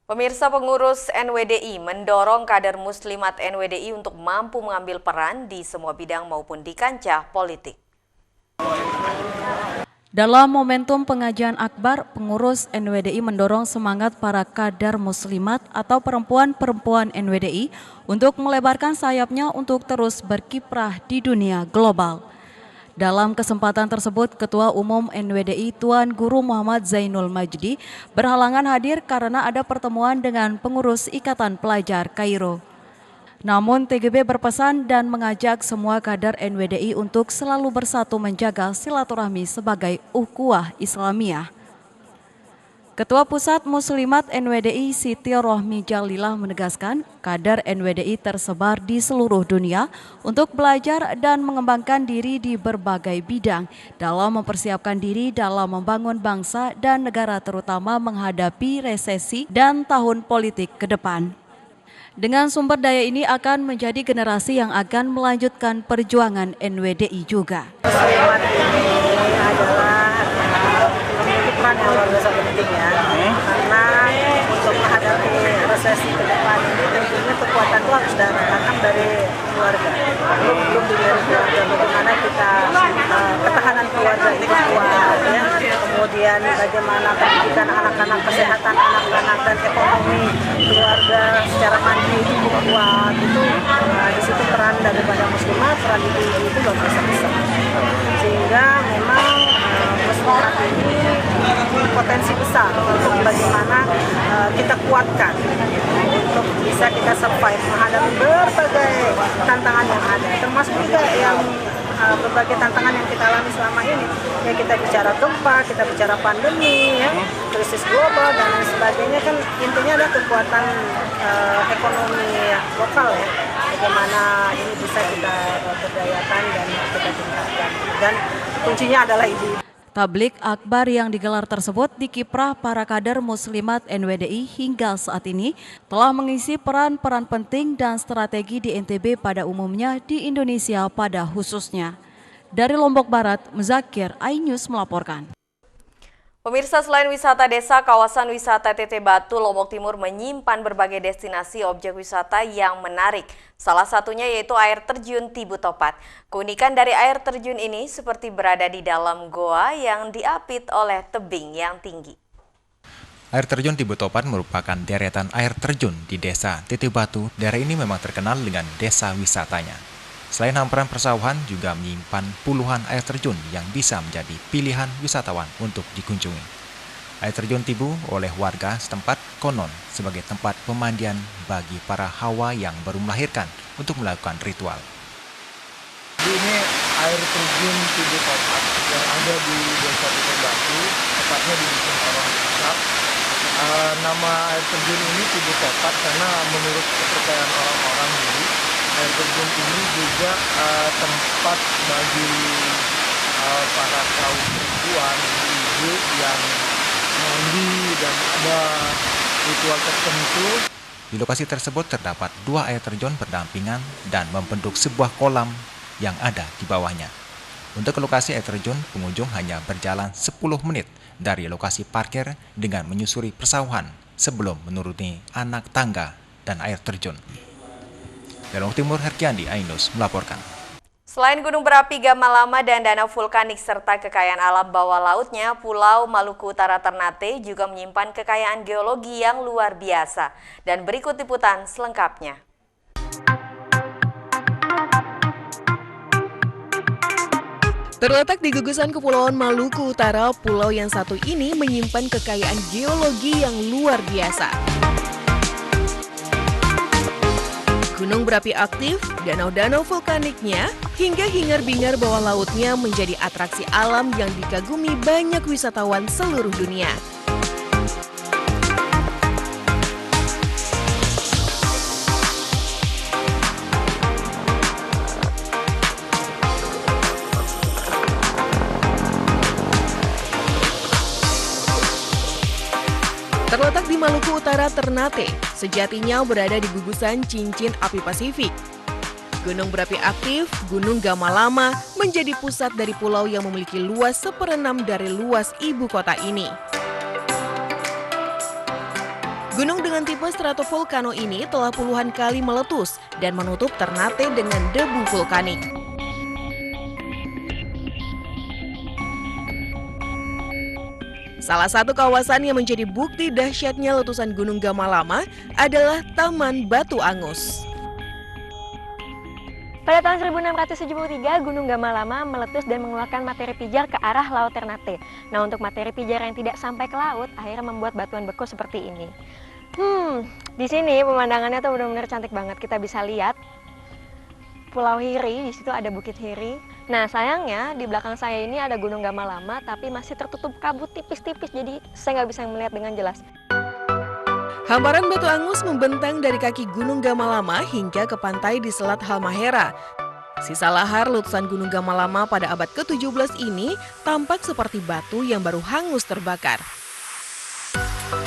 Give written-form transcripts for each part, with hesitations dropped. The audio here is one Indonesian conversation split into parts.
Pemirsa, pengurus NWDI mendorong kader muslimat NWDI untuk mampu mengambil peran di semua bidang maupun di kancah politik. Dalam momentum pengajian akbar, pengurus NWDI mendorong semangat para kader muslimat atau perempuan-perempuan NWDI untuk melebarkan sayapnya untuk terus berkiprah di dunia global. Dalam kesempatan tersebut, Ketua Umum NWDI Tuan Guru Muhammad Zainul Majdi berhalangan hadir karena ada pertemuan dengan pengurus Ikatan Pelajar Kairo. Namun TGB berpesan dan mengajak semua kader NWDI untuk selalu bersatu menjaga silaturahmi sebagai ukhuwah Islamiyah. Ketua Pusat Muslimat NWDI Siti Rohmi Jalilah menegaskan kader NWDI tersebar di seluruh dunia untuk belajar dan mengembangkan diri di berbagai bidang dalam mempersiapkan diri dalam membangun bangsa dan negara terutama menghadapi resesi dan tahun politik ke depan. Dengan sumber daya ini akan menjadi generasi yang akan melanjutkan perjuangan NWDI juga. Muslimat ini adalah memiliki peran yang luar biasa penting ya, karena untuk menghadapi resesi ke depan ini tentunya kekuatan itu harus datang dari keluarga. Belum dari keluarga, bagaimana kita ketahanan keluarga itu kuat ya, kemudian bagaimana pendidikan anak-anak, kesehatan anak-anak dan ekonomi keluarga secara mandiri itu kuat. Itu di situ peran daripada muslimat, peran ibu-ibu itu luar biasa besar. Sehingga memang muslimat ini potensi besar untuk bagaimana kita kuatkan untuk bisa kita survive menghadapi berbagai tantangan yang ada, termasuk juga yang berbagai tantangan yang kita alami selama ini. Ya, kita bicara gempa, kita bicara pandemi, ya, krisis global dan lain sebagainya, kan intinya adalah kekuatan ekonomi lokal ya. Bagaimana ini bisa kita berdayakan dan kita tingkatkan. Dan kuncinya adalah ibu. Tablik akbar yang digelar tersebut dikiprah para kader muslimat NWDI hingga saat ini telah mengisi peran-peran penting dan strategi di NTB pada umumnya di Indonesia pada khususnya. Dari Lombok Barat, Muzakir, iNews melaporkan. Pemirsa, selain wisata desa, kawasan wisata TT Batu Lombok Timur menyimpan berbagai destinasi objek wisata yang menarik. Salah satunya yaitu air terjun Tibu Topat. Keunikan dari air terjun ini seperti berada di dalam goa yang diapit oleh tebing yang tinggi. Air terjun Tibu Topat merupakan deretan air terjun di desa TT Batu. Daerah ini memang terkenal dengan desa wisatanya. Selain hamparan persawahan, juga menyimpan puluhan air terjun yang bisa menjadi pilihan wisatawan untuk dikunjungi. Air terjun Tibu oleh warga setempat konon sebagai tempat pemandian bagi para hawa yang baru melahirkan untuk melakukan ritual. Ini air terjun Tibu Topat yang ada di desa TT Batu, tepatnya di Dusun Orang Asap. Nama air terjun ini Tibu Topat karena menurut kepercayaan orang-orang dulu, air terjun ini juga tempat bagi para kaum perempuan, ibu yang mandi dan ada ritual tertentu. Di lokasi tersebut terdapat 2 air terjun berdampingan dan membentuk sebuah kolam yang ada di bawahnya. Untuk ke lokasi air terjun, pengunjung hanya berjalan 10 menit dari lokasi parkir dengan menyusuri persawahan sebelum menuruni anak tangga dan air terjun. Dari Lombok Timur, Herkiandi, iNews melaporkan. Selain gunung berapi Gamalama dan danau vulkanik serta kekayaan alam bawah lautnya, Pulau Maluku Utara Ternate juga menyimpan kekayaan geologi yang luar biasa. Dan berikut liputan selengkapnya. Terletak di gugusan Kepulauan Maluku Utara, pulau yang satu ini menyimpan kekayaan geologi yang luar biasa. Gunung berapi aktif, danau-danau vulkaniknya, hingga hingar-bingar bawah lautnya menjadi atraksi alam yang dikagumi banyak wisatawan seluruh dunia. Terletak di Maluku Utara Ternate, sejatinya berada di gugusan cincin api Pasifik. Gunung berapi aktif, Gunung Gamalama, menjadi pusat dari pulau yang memiliki luas 1/6 dari luas ibu kota ini. Gunung dengan tipe stratovolcano ini telah puluhan kali meletus dan menutup Ternate dengan debu vulkanik. Salah satu kawasan yang menjadi bukti dahsyatnya letusan Gunung Gamalama adalah Taman Batu Angus. Pada tahun 1673, Gunung Gamalama meletus dan mengeluarkan materi pijar ke arah Laut Ternate. Nah, untuk materi pijar yang tidak sampai ke laut, akhirnya membuat batuan beku seperti ini. Di sini pemandangannya tuh benar-benar cantik banget. Kita bisa lihat Pulau Hiri, di situ ada Bukit Hiri. Nah, sayangnya di belakang saya ini ada Gunung Gamalama, tapi masih tertutup kabut tipis-tipis, jadi saya nggak bisa melihat dengan jelas. Hamparan batu angus membentang dari kaki Gunung Gamalama hingga ke pantai di Selat Halmahera. Sisa lahar letusan Gunung Gamalama pada abad ke-17 ini tampak seperti batu yang baru hangus terbakar.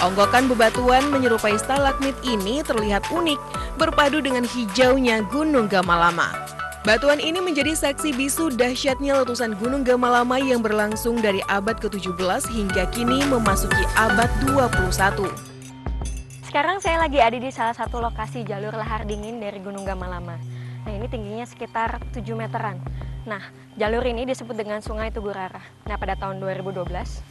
Onggokan bebatuan menyerupai stalagmit ini terlihat unik, berpadu dengan hijaunya Gunung Gamalama. Batuan ini menjadi saksi bisu dahsyatnya letusan Gunung Gamalama yang berlangsung dari abad ke-17 hingga kini memasuki abad 21. Sekarang saya lagi ada di salah satu lokasi jalur lahar dingin dari Gunung Gamalama. Nah, ini tingginya sekitar 7 meteran. Nah, jalur ini disebut dengan Sungai Tugurara. Nah, pada tahun 2012,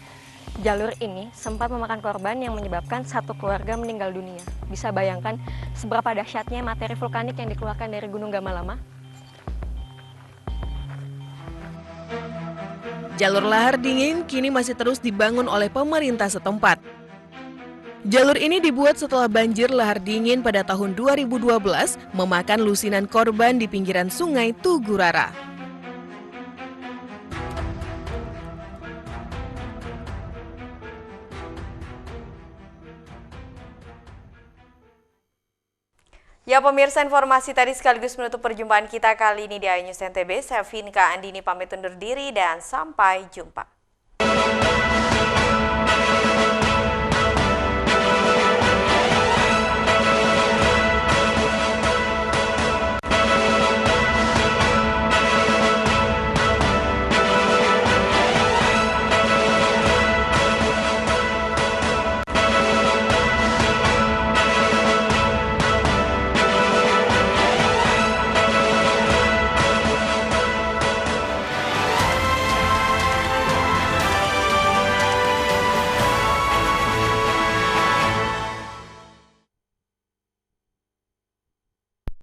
jalur ini sempat memakan korban yang menyebabkan satu keluarga meninggal dunia. Bisa bayangkan seberapa dahsyatnya materi vulkanik yang dikeluarkan dari Gunung Gamalama? Jalur lahar dingin kini masih terus dibangun oleh pemerintah setempat. Jalur ini dibuat setelah banjir lahar dingin pada tahun 2012 memakan lusinan korban di pinggiran Sungai Tugurara. Ya pemirsa, informasi tadi sekaligus menutup perjumpaan kita kali ini di iNews NTB. Saya Vinka Andini pamit undur diri dan sampai jumpa.